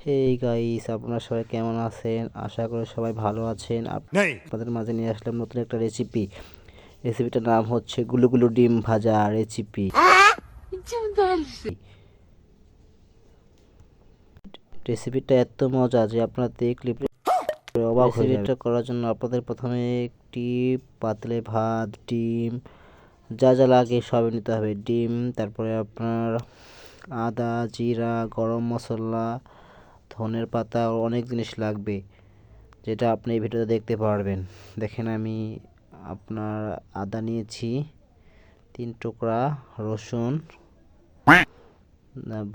Hey guys, আপনারা সবাই কেমন আছেন? আশা করি সবাই ভালো আছেন। আপনাদের মাঝে নিয়ে আসলাম নতুন একটা রেসিপি। রেসিপিটার নাম হচ্ছে গুলুগুলু ডিম ভাজা রেসিপি। রেসিপিটা এত মজা যে আপনারা দেখলে অবাক হয়ে যাবেন। রেসিপিটা করার জন্য আপনাদের প্রথমে একটি পাতলে ভাত, ডিম, যা যা লাগে সবই নিতে হবে। ডিম, তারপরে আপনার আদা, জিরা, গরম মশলা, ধনের পাতা, অনেক জিনিস লাগবে, যেটা আপনি এই ভিডিওতে দেখতে পারবেন। দেখেন, আমি আপনার আদা নিয়েছি 3 টুকরা, রসুন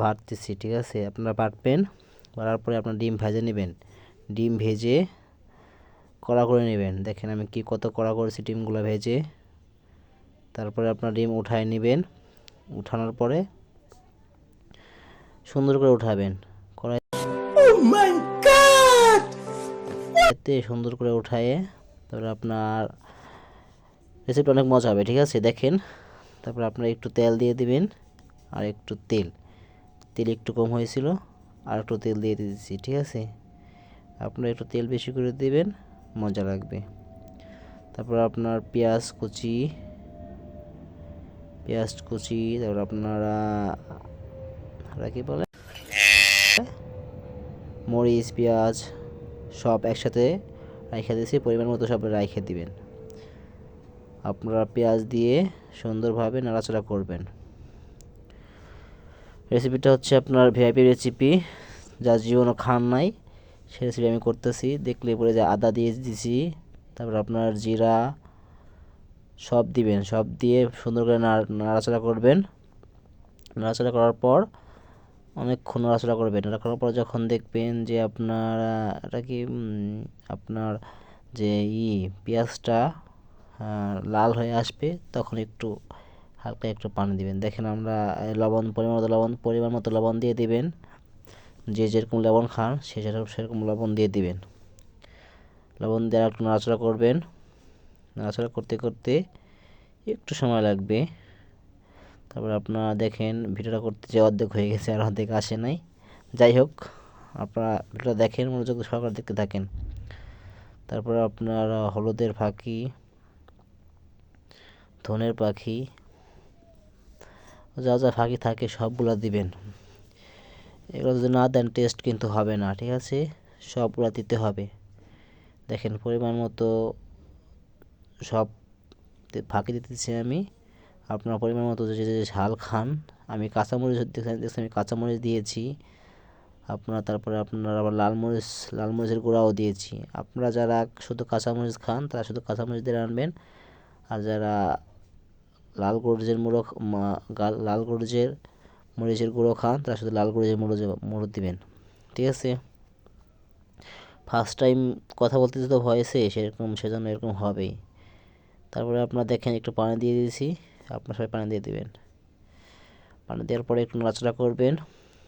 বাটতেছি, ঠিক আছে? আপনারা বাটবেন। বাটার পরে আপনার ডিম ভেজে নেবেন। ডিম ভেজে কড়া করে নেবেন। দেখেন আমি কত কড়া করেছি ডিমগুলো ভেজে। তারপরে আপনার ডিম উঠায় নেবেন। উঠানোর পরে সুন্দর করে উঠাবেন। এতে সুন্দর করে উঠায়ে তারপরে আপনার রেসিপিটা অনেক মজা হবে, ঠিক আছে? দেখেন, তারপর আপনারা একটু তেল দিয়ে দিবেন। আর একটু তেল একটু কম হয়েছিল, আর একটু তেল দিয়ে দিয়েছি, ঠিক আছে? আপনারা একটু তেল বেশি করে দিবেন, মজা লাগবে। তারপর আপনার পেঁয়াজ কুচি, তারপর আপনারা কি বলে, মরিচ, পেঁয়াজ সব একসাথে রাইখে দিয়েছি, পরিমাণ মতো সব রাইখে দিবেন। আপনারা পেঁয়াজ দিয়ে সুন্দরভাবে নাড়াচাড়া করবেন। রেসিপিটা হচ্ছে আপনার ভিআইপি রেসিপি, যা জীবনও খান নাই, সেই রেসিপি আমি করতেছি। দেখলে পরে যে আদা দিয়ে দিছি, তারপর আপনার জিরা সব দিবেন। সব দিয়ে সুন্দর করে নাড়াচাড়া করবেন। নাড়াচাড়া করার পর অনেকক্ষণ নাড়াচাড়া করবেন। নাড়া করার পর যখন দেখবেন যে আপনার এটা কি আপনার যে পেঁয়াজটা লাল হয়ে আসবে, তখন একটু হালকা একটু পানি দিবেন। দেখেন, আমরা পরিমাণ মতো লবণ দিয়ে দিবেন। যে যেরকম লবণ খান সে সেরকম লবণ দিয়ে দিবেন। লবণ দিয়ে একটু নাড়াচাড়া করবেন। নাড়াচাড়া করতে করতে একটু সময় লাগবে। তারপর আপনারা দেখেন, ভিডিওটা করতে যে অর্ধেক হয়ে গেছে, আর অর্ধেক আসে নাই। যাই হোক, আপনারা ভিডিওটা দেখেন, মনোযোগ সহকারে দেখতে থাকেন। তারপর আপনার হলুদের ফাঁকি, ধনের পাখি, যা যা ফাঁকি থাকে সবগুলো দিবেন। এগুলো যদি না দেন টেস্ট কিন্তু হবে না, ঠিক আছে? সবগুলো দিতে হবে। দেখেন, পরিমাণ মতো সব ফাঁকি দিতেছি আমি। আপনার পরিমাণ মতো যে যে ঝাল খান। আমি কাঁচামরিচ দেখছি, আমি কাঁচামরিচ দিয়েছি। তারপরে আপনার আবার লাল মরিচের গুঁড়াও দিয়েছি। আপনারা যারা শুধু কাঁচামরিচ খান তারা শুধু কাঁচামরিচ দিয়ে রান্নবেন। আর যারা লাল গুড়ির মরিচের গুঁড়ো খান তারা শুধু লাল গুড়ির মুড়ো দিবেন, ঠিক আছে? ফার্স্ট টাইম কথা বলতে তো ভয়েসে সেজন্য এরকম হবেই। তারপরে আপনারা দেখেন, একটু পানি দিয়ে দিয়েছি। আপনার সবাই পানি দিয়ে দিবেন। পানি দেওয়ার পরে একটু নাড়াচাড়া করবেন।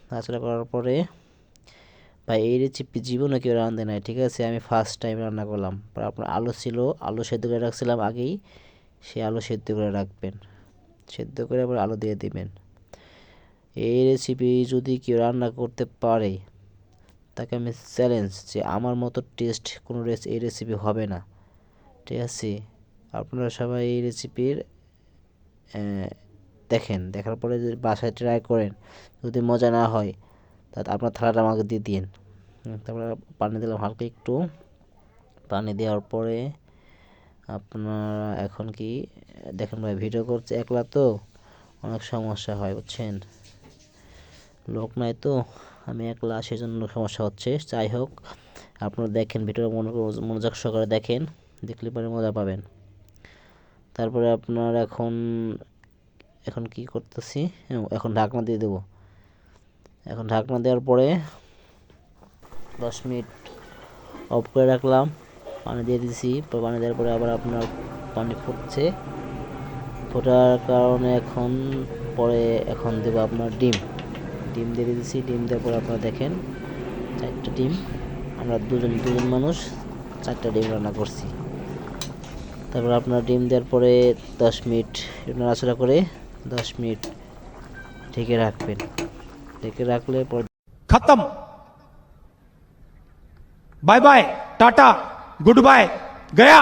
নাড়াচাড়া করার পরে, ভাই এই রেসিপি জীবনে কেউ রাঁধে নাই, ঠিক আছে? আমি ফার্স্ট টাইম রান্না করলাম। আপনার আলু ছিল, আলু সেদ্ধ করে রাখছিলাম আগেই, সে আলু সেদ্ধ করে রাখবেন। সেদ্ধ করে আবার আলু দিয়ে দিবেন। এই রেসিপি যদি কেউ রান্না করতে পারে, তাকে আমি চ্যালেঞ্জ যে আমার মতো টেস্ট কোনো এই রেসিপি হবে না, ঠিক আছে? আপনারা সবাই এই রেসিপির দেখেন, দেখার পরে যদি বাসায় ট্রাই করেন, যদি মজা না হয় তাহলে আপনার থালাটা আমাকে দিয়ে দিন। তারপরে পানি দিলাম হালকা একটু। পানি দেওয়ার পরে আপনারা এখন কি দেখেন, ভাই ভিডিও করছে একলা তো অনেক সমস্যা হয়, বুঝছেন? লোক নাই তো, আমি একলা, সেজন্য সমস্যা হচ্ছে। যাই হোক, আপনারা দেখেন, ভিডিও মনোযোগ সহকারে দেখেন, দেখলে পরে মজা পাবেন। তারপরে আপনার এখন কি করতেছি, এখন ঢাকনা দিয়ে দেবো। এখন ঢাকনা দেওয়ার পরে 10 মিনিট অফ করে রাখলাম। পানি দিয়ে দিয়েছি। পানি দেওয়ার পরে আবার আপনার পানি ফোটার কারণে এখন দেবো আপনার ডিম দিয়ে দিয়েছি। ডিম দেওয়ার পরে আপনারা দেখেন, 4টা ডিম, আমরা দুজন মানুষ 4টা ডিম রান্না করছি। তারপর আপনার ডিম দেওয়ার পরে 10 মিনিট নাড়াচাড়া করে 10 মিনিট ঢেকে রাখবেন। ঢেকে রাখলে পরে खत्म bye bye tata goodbye गया।